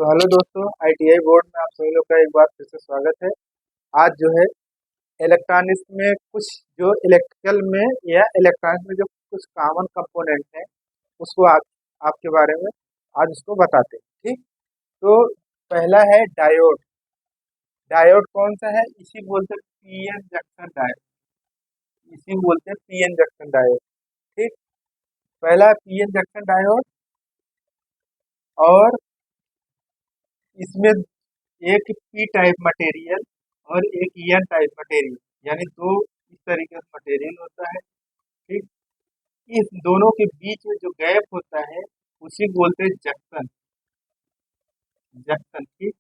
तो हेलो दोस्तों, ITI board में आप सभी लोग का एक बार फिर से स्वागत है। आज जो है इलेक्ट्रॉनिक्स में कुछ जो इलेक्ट्रिकल में या इलेक्ट्रॉनिक्स में जो कुछ कॉमन कंपोनेंट हैं उसको आपके बारे में आज उसको बताते हैं। ठीक, तो पहला है डायोड। डायोड कौन सा है? इसी बोलते हैं पीएन जंक्शन डायोड। इसी बोलते हैं पीएन जंक्शन डायोड। ठीक, पहला पीएन जंक्शन डायोड। और इसमें एक पी टाइप मटेरियल और एक एन टाइप मटेरियल, यानी दो इस तरीके से मटेरियल होता है। ठीक, इस दोनों के बीच में जो गैप होता है उसी को बोलते हैं जंक्शन। जंक्शन, ठीक,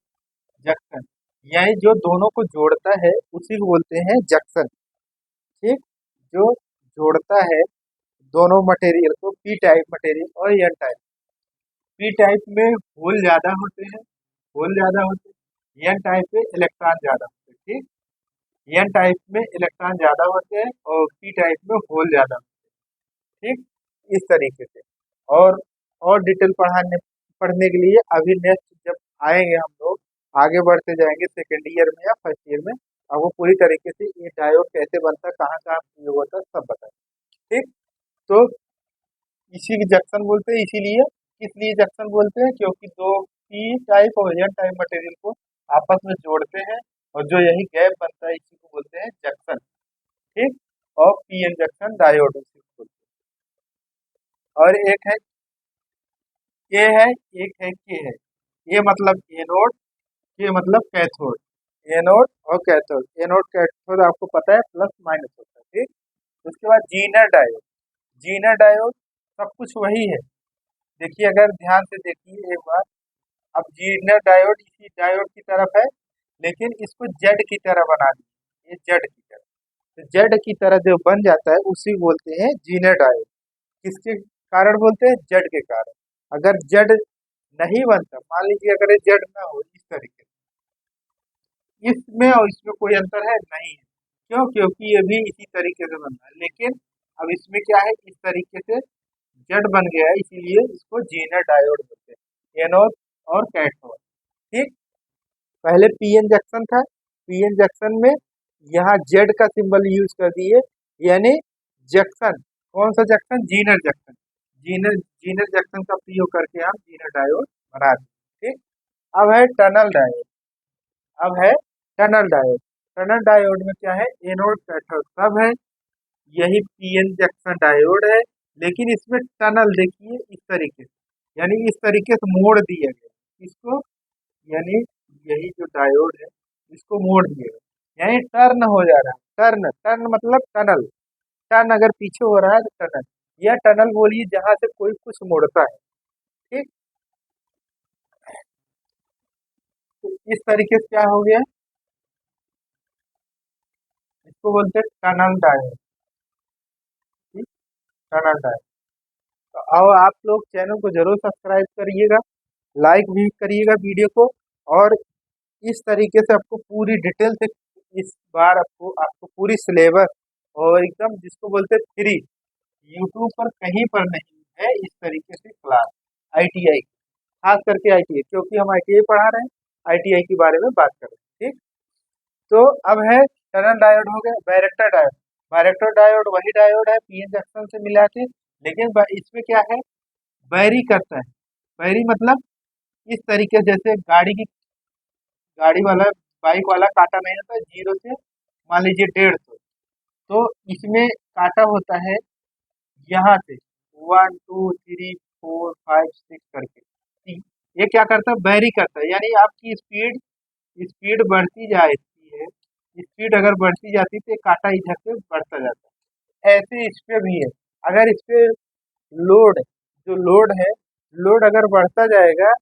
जंक्शन यानी जो दोनों को जोड़ता है उसी को बोलते हैं जंक्शन। ठीक, जो जोड़ता है दोनों मटेरियल को, पी टाइप मटेरियल और एन टाइप। पी टाइप में होल ज्यादा होते हैं, होल ज्यादा होते हैं। एन टाइप में इलेक्ट्रॉन ज्यादा होते हैं। ठीक, एन टाइप में इलेक्ट्रॉन ज्यादा होते हैं और पी टाइप में होल ज्यादा होते हैं। ठीक, इस तरीके से। और और डिटेल पढ़ने के लिए अभी नेक्स्ट जब आएंगे हम लोग, आगे बढ़ते जाएंगे सेकेंड ईयर में या फर्स्ट ईयर में, आपको पूरी तरीके से ये डायोड कैसे बनता है, कहाँ कहाँ प्रयोग होता है, सब बताएं। ठीक, तो इसी की जंक्शन बोलते हैं। इसीलिए इसलिए जंक्शन बोलते हैं क्योंकि दो पी टाइप और एन टाइप मटेरियल को आपस में जोड़ते हैं और जो यही गैप बनता है इसी को बोलते हैं जंक्शन। ठीक, और पी एन जंक्शन डायोड इसी को बोलते हैं। और एक है के है, एक है के है। ये मतलब एनोड, के मतलब कैथोड। एनोड और कैथोड, एनोड कैथोड आपको पता है प्लस माइनस होता है। ठीक, उसके बाद जीनर डायोड। जीनर डायोड सब कुछ वही है। देखिए, अगर ध्यान से देखिए एक बार, अब जीनर डायोड इसी डायोड की तरफ है, लेकिन इसको जेड की तरह बना दिए, ये जेड की तरह। तो जेड की तरह जो बन जाता है उसी को बोलते हैं जीनर डायोड। किसके कारण बोलते हैं? जेड के कारण। अगर जेड नहीं बनता, मान लीजिए अगर ये जेड ना हो इस तरीके से, इसमें और इसमें कोई अंतर है नहीं है। क्यों? क्योंकि ये भी इसी तरीके से बनता है, लेकिन अब इसमें क्या है, इस तरीके से जेड बन गया है, इसीलिए इसको जीनर डायोड बोलते हैं, एनोड और कैथोड। ठीक, पहले पीएन जंक्शन था। पीएन जंक्शन में यहाँ जेड का सिंबल यूज कर दिए, यानी जंक्शन। कौन सा junction? Zener junction. Zener Zener junction का प्रयोग करके हम जीनर डायोड बना दें। ठीक, अब है टनल डायोड। अब है टनल डायोड। टनल डायोड में क्या है? एनोड कैथोड सब है, यही पीएन जंक्शन डायोड है, लेकिन इसमें टनल देखिए इस तरीके से, यानी इस तरीके से मोड़ दिया गया इसको, यानी यही जो डायोड है इसको मोड़ दिया गया, यानी टर्न हो जा रहा है। टर्न, टर्न मतलब टनल। टर्न अगर पीछे हो रहा है तो टनल, या टनल बोलिए जहां से कोई कुछ मोड़ता है। ठीक, तो इस तरीके से क्या हो गया, इसको बोलते हैं टनल डायोड। ठीक, टनल डायोड। तो अब आप लोग चैनल को जरूर सब्सक्राइब करिएगा, लाइक भी करिएगा वीडियो को। और इस तरीके से आपको पूरी डिटेल से इस बार आपको आपको पूरी सिलेबस और एकदम जिसको बोलते हैं फ्री, यूट्यूब पर कहीं पर नहीं है इस तरीके से क्लास। आईटीआई, खास करके आईटीआई, क्योंकि हम आईटीआई पढ़ा रहे हैं, आईटीआई के बारे में बात कर रहे हैं। ठीक, तो अब है टनल डायोड हो गया। बैरेक्टर डायोड, बैरेक्टर डायोड वही डायोड है पीएन जंक्शन से मिला के, लेकिन इसमें क्या है, बैरी करता है। बैरी मतलब इस तरीके से, जैसे गाड़ी वाला, बाइक वाला काटा नहीं होता, 0 से मान लीजिए 150, तो इसमें काटा होता है यहाँ से 1 2 3 4 5 6 करके। ये क्या करता है? बैरी करता है, यानी आपकी स्पीड स्पीड बढ़ती जाती है। स्पीड अगर बढ़ती जाती है तो ये कांटा इधर से बढ़ता जाता है। ऐसे इस पे भी है, अगर इस पे लोड, जो लोड है, लोड अगर बढ़ता जाएगा,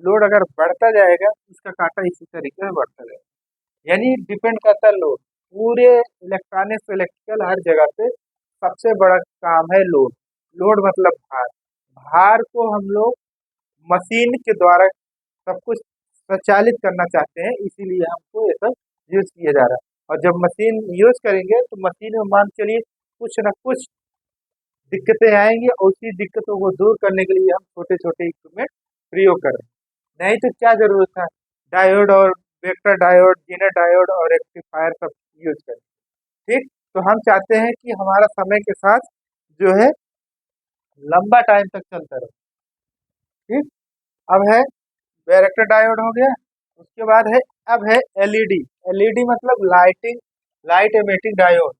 लोड अगर बढ़ता जाएगा इसका कांटा इसी तरीके से बढ़ता जाएगा। यानी डिपेंड करता है लोड। पूरे इलेक्ट्रॉनिक्स इलेक्ट्रिकल हर जगह पे सबसे बड़ा काम है लोड। लोड मतलब भार। भार को हम लोग मशीन के द्वारा सब कुछ स्वचालित करना चाहते हैं, इसीलिए हमको ये सब यूज किया जा रहा है। और जब मशीन यूज करेंगे तो मशीन में मान के चलिए कुछ न कुछ दिक्कतें आएंगी, और उसी दिक्कतों को दूर करने के लिए हम छोटे छोटे इक्विपमेंट प्रयोग कर रहे हैं। नहीं तो क्या जरूरत था डायोड और वेक्टर डायोड, जेनर डायोड और रेक्टिफायर सब यूज करें। ठीक, तो हम चाहते हैं कि हमारा समय के साथ जो है लंबा टाइम तक चलता रहे। ठीक, अब है वेक्टर डायोड हो गया, उसके बाद है, अब है एलईडी। एलईडी मतलब light emitting diode,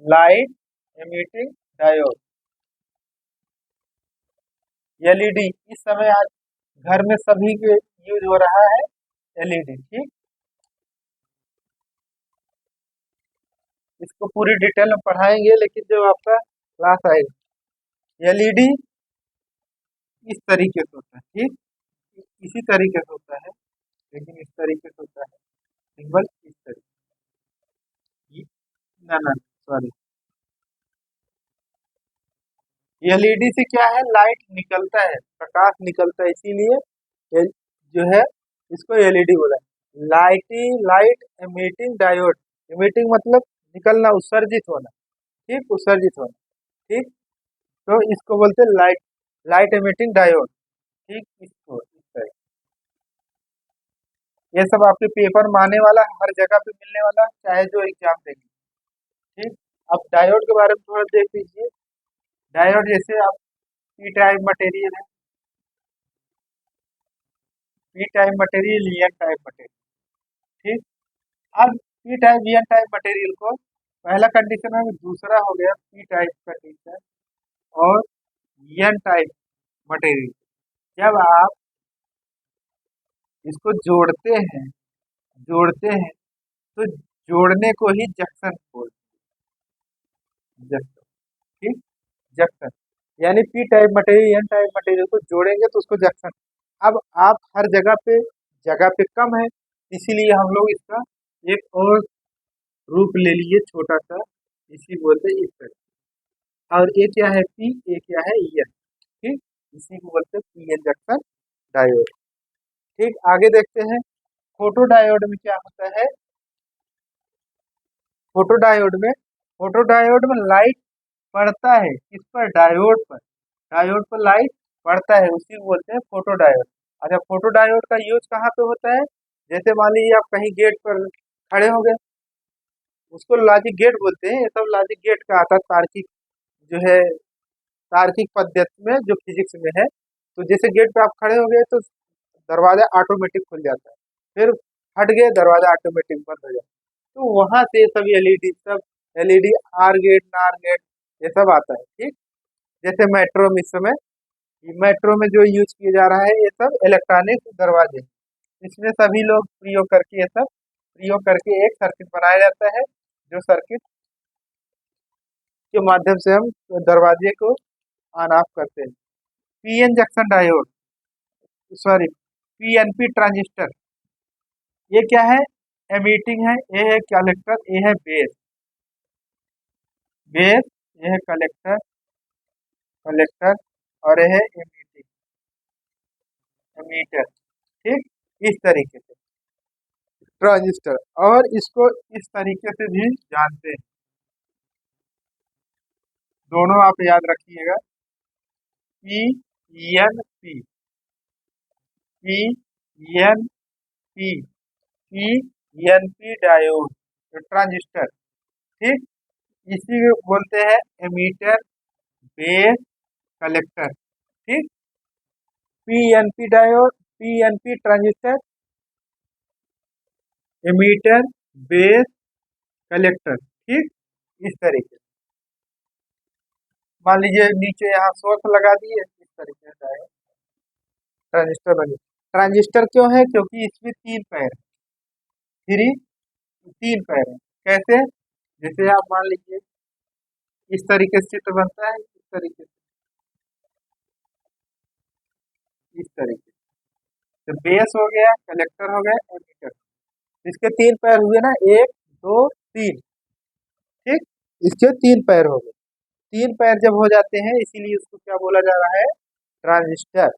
light emitting diode, LED. इस समय आज घर में सभी के यूज हो रहा है एलईडी। ठीक, इसको पूरी डिटेल में पढ़ाएंगे, लेकिन जब आपका क्लास आएगा, एलईडी इस तरीके से होता है। ठीक, इसी तरीके से होता है, लेकिन इस तरीके से होता है, सिंबल इस तरीके। ना ना, सॉरी, एलईडी से क्या है, लाइट निकलता है, प्रकाश निकलता है, इसीलिए एल- जो है इसको एलईडी बोला है। लाइट एमिटिंग डायोड, एमिटिंग मतलब निकलना, उत्सर्जित होना। ठीक, उत्सर्जित होना। ठीक, तो इसको बोलते हैं लाइट एमिटिंग डायोड। ठीक, इसको इस तरह, ये सब आपके पेपर में आने वाला, हर जगह पे मिलने वाला, चाहे जो एग्जाम देंगे। ठीक, अब डायोड के बारे में थोड़ा देख लीजिए। डायोड जैसे आप पी टाइप मटेरियल है, P type material, N type material. ठीक, अब P type N type material को पहला कंडीशन है, दूसरा हो गया पी टाइप कंडीशन और एन टाइप मटेरियल। जब आप इसको जोड़ते हैं तो जोड़ने को ही जंक्शन बोलते हैं, जंक्शन। ठीक, जंक्शन यानी P type material N type material को जोड़ेंगे तो उसको जंक्शन। अब आप हर जगह पे कम है, इसीलिए हम लोग इसका एक और रूप ले लिए छोटा सा, इसी बोलते हैं इस तरह। और ये क्या है पी, ये क्या है एन। ठीक, इसी को बोलते हैं पी एन जंक्शन डायोड। ठीक, आगे देखते हैं फोटो डायोड में क्या होता है। फोटो डायोड में लाइट पड़ता है, किस पर, डायोड पर लाइट पड़ता है, उसी को बोलते हैं फोटो डायोड। अच्छा, फोटो डायोड का यूज कहाँ पे होता है, जैसे मान लीजिए आप कहीं गेट पर खड़े हो गए, उसको लॉजिक गेट बोलते हैं। ये सब लॉजिक गेट का आता है तार्किक, जो है तार्किक पद्धति में, जो फिजिक्स में है। तो जैसे गेट पे आप खड़े हो गए तो दरवाजा ऑटोमेटिक खुल जाता है, फिर हट गए दरवाजा ऑटोमेटिक बंद हो जाता है। तो वहां से सब एलईडी, आर गेट, नार गेट, ये सब आता है। ठीक, जैसे मेट्रो में इस समय, मेट्रो में जो यूज किया जा रहा है, ये सब इलेक्ट्रॉनिक दरवाजे, इसमें सभी लोग प्रयोग करके, ये सब प्रयोग करके एक सर्किट बनाया जाता है, जो सर्किट के माध्यम से हम दरवाजे को ऑन ऑफ करते हैं। PN junction diode, sorry, PNP transistor, ये क्या है, एमीटिंग है, ये है कलेक्टर, ये है बेस, ये है कलेक्टर, और ये है एमीटर। ठीक, इस तरीके से ट्रांजिस्टर, और इसको इस तरीके से भी जानते हैं, दोनों आप याद रखिएगा। P N P, P N P, P N P diode, तो ट्रांजिस्टर। ठीक, इसी को बोलते हैं एमीटर, बेस, कलेक्टर। ठीक, P N P diode, P N P transistor, emitter, base, collector. ठीक, इस तरीके से मान लीजिए नीचे यहाँ सोर्स लगा दिए, इस तरीके से आएगा, ट्रांजिस्टर बने। ट्रांजिस्टर क्यों है, क्योंकि इसमें तीन पैर, थ्री, तीन पैर है। कैसे, जैसे आप मान लीजिए इस तरीके से चित्र बनता है, इस तरीके से, इस तरीके से, तो बेस हो गया, कलेक्टर हो गया, एमीटर। इसके तीन पैर हुए ना, एक, दो, तीन। ठीक, इसके तीन पैर हो गए। तीन पैर जब हो जाते हैं, इसीलिए इसको क्या बोला जा रहा है, ट्रांजिस्टर।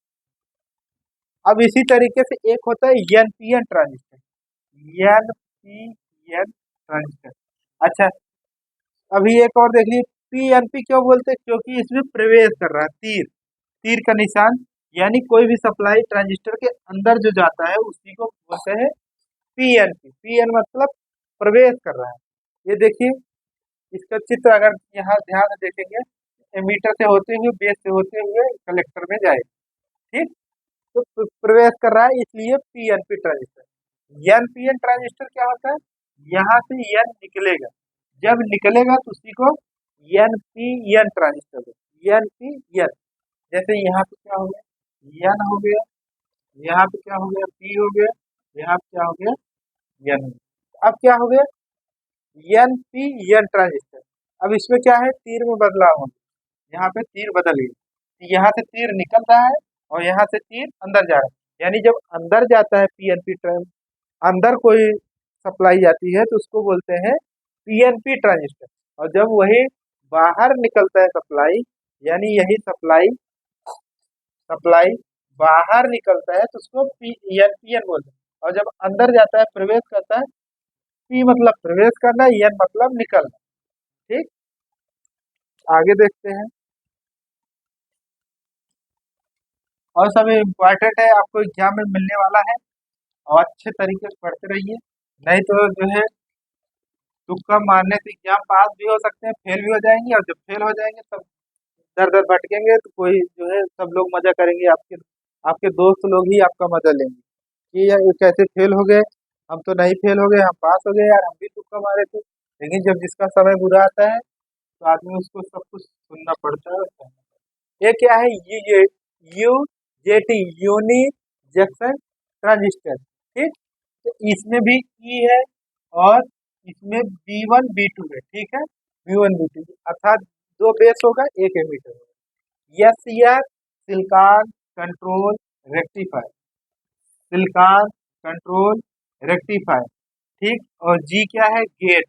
अब इसी तरीके से एक होता है एनपीएन ट्रांजिस्टर, एनपीएन ट्रांजिस्टर। अच्छा, अभी एक और देख लीजिए, पीएनपी क्यों बोलते हैं, क्योंकि इसमें प्रवेश कर रहा है तीर, तीर का निशान यानी कोई भी सप्लाई ट्रांजिस्टर के अंदर जो जाता है उसी को बोलते हैं पीएनपी। पीएन मतलब प्रवेश कर रहा है। ये देखिए इसका चित्र अगर यहाँ ध्यान से देखेंगे, एमीटर से होते हुए बेस से होते हुए कलेक्टर में जाए, ठीक। तो प्रवेश कर रहा है इसलिए पीएनपी ट्रांजिस्टर। एनपीएन ट्रांजिस्टर क्या होता है, यहाँ से एन निकलेगा, जब निकलेगा तो उसी को एनपीएन ट्रांजिस्टर। एनपीएन जैसे यहाँ पे क्या हो गया, एन हो गया, यहाँ पे क्या हो गया, पी हो गया, यहाँ पे क्या हो गया, एन। अब क्या हो गया, एनपीएन ट्रांजिस्टर। अब इसमें क्या है, तीर में बदलाव होगा, यहाँ पे तीर बदल गई, यहाँ से तीर निकल रहा है और यहाँ से तीर अंदर जा रहा है। यानी जब अंदर जाता है पीएनपी अंदर कोई सप्लाई जाती है तो उसको बोलते हैं पीएनपी ट्रांजिस्टर। और जब वही बाहर निकलता है सप्लाई, यानी यही सप्लाई सप्लाई बाहर निकलता है तो उसको पीएनपीएन बोलते हैं। और जब अंदर जाता है, प्रवेश करता है, पी मतलब प्रवेश करना, एन मतलब निकलना, ठीक। आगे देखते हैं। और सब इम्पोर्टेंट है, आपको एग्जाम में मिलने वाला है और अच्छे तरीके से पढ़ते रहिए, नहीं तो जो है तुक्का मारने से एग्जाम पास भी हो सकते हैं, फेल भी हो जाएंगे, और जब फेल हो जाएंगे तब दर दर भटकेंगे तो कोई जो है सब लोग मजा करेंगे, आपके आपके दोस्त लोग ही आपका मजा लेंगे कि यार ये कैसे फेल हो गए, हम तो नहीं फेल हो गए, हम पास हो गए यार, हम भी तुक्का मारे थे। लेकिन जब जिसका समय बुरा आता है तो आदमी उसको सब कुछ सुनना पड़ता है और कहना पड़ता है। ये क्या है, ये U JT unijunction transistor, ठीक। तो इसमें भी ई है और इसमें B1 B2 है, ठीक है, B1 B2 अर्थात दो बेस होगा, एक एमीटर होगा। S R silicon control rectifier, silicon control rectifier, ठीक। और जी क्या है, गेट।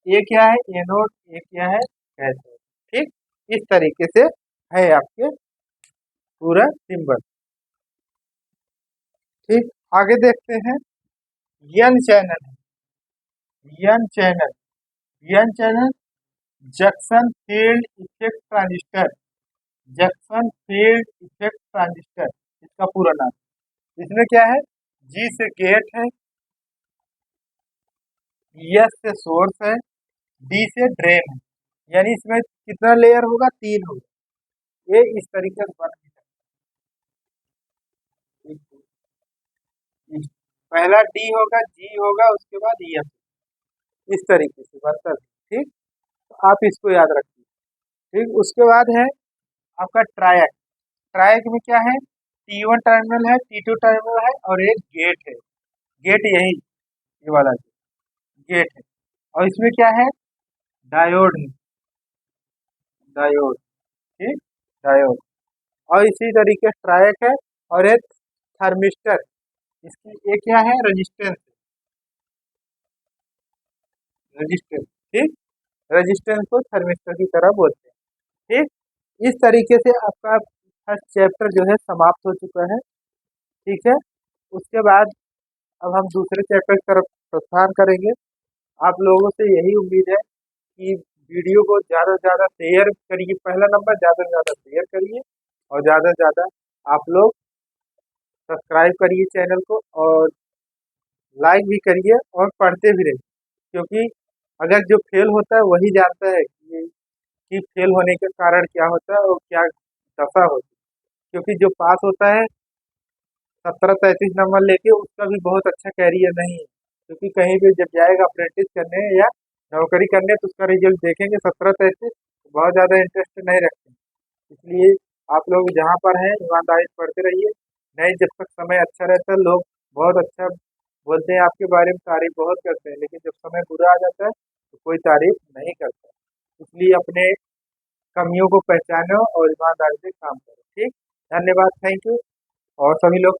ये क्या है, एनोड, ये क्या है, कैथोड, ठीक। इस तरीके से है आपके पूरा सिंबल, ठीक। आगे देखते हैं। एन चैनल है, N channel junction field effect transistor, junction field effect transistor इसका पूरा नाम। इसमें क्या है, जी से गेट है, एस से सोर्स है, डी से ड्रेन है। यानी इसमें कितना लेयर होगा, तीन होगा। ये इस तरीके से बन गया। पहला डी होगा, जी होगा, उसके बाद एफ, इस तरीके से बनता है, ठीक। तो आप इसको याद रखिए, ठीक। उसके बाद है आपका ट्रायक। ट्रायक में क्या है, T1 टर्मिनल है, T2 टर्मिनल है और एक गेट है। गेट यही, ये वाला गेट है। और इसमें क्या है, डायोड है, डायोड, ठीक, डायोड। और इसी तरीके से ट्रायक है और एक थर्मिस्टर, इसकी ये क्या है, रेजिस्टेंस, रेजिस्टेंस, ठीक। रेजिस्टेंस को थर्मिस्टर की तरह बोलते हैं, ठीक। इस तरीके से आपका फर्स्ट चैप्टर जो है समाप्त हो चुका है, ठीक है। उसके बाद अब हम दूसरे चैप्टर की तरफ प्रस्थान करेंगे। आप लोगों से यही उम्मीद है कि वीडियो को ज़्यादा से ज़्यादा शेयर करिए, पहला नंबर ज़्यादा से ज़्यादा शेयर करिए, और ज़्यादा से ज़्यादा आप लोग सब्सक्राइब करिए चैनल को, और लाइक भी करिए और पढ़ते भी रहिए, क्योंकि अगर जो फेल होता है वही जानता है कि फेल होने के कारण क्या होता है और क्या दशा होती है। क्योंकि जो पास होता है 70-33 नंबर लेके, उसका भी बहुत अच्छा कैरियर नहीं है, क्योंकि कहीं भी जब जाएगा अप्रेंटिस करने या नौकरी करने तो उसका रिजल्ट देखेंगे 17-33, बहुत ज़्यादा इंटरेस्ट नहीं रखते। इसलिए आप लोग जहाँ पर हैं ईमानदारी से पढ़ते रहिए। नहीं, जब तक समय अच्छा रहता है लोग बहुत अच्छा बोलते हैं, आपके बारे में तारीफ बहुत करते हैं, लेकिन जब समय बुरा आ जाता है तो कोई तारीफ नहीं करता। इसलिए अपने कमियों को पहचानो और ईमानदारी से काम करो, ठीक। धन्यवाद, थैंक यू। और सभी लोग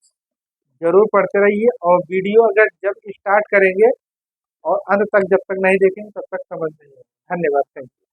जरूर पढ़ते रहिए, और वीडियो अगर जब स्टार्ट करेंगे और अंत तक जब तक नहीं देखेंगे तब तक समझ नहीं आएगा। धन्यवाद, थैंक यू।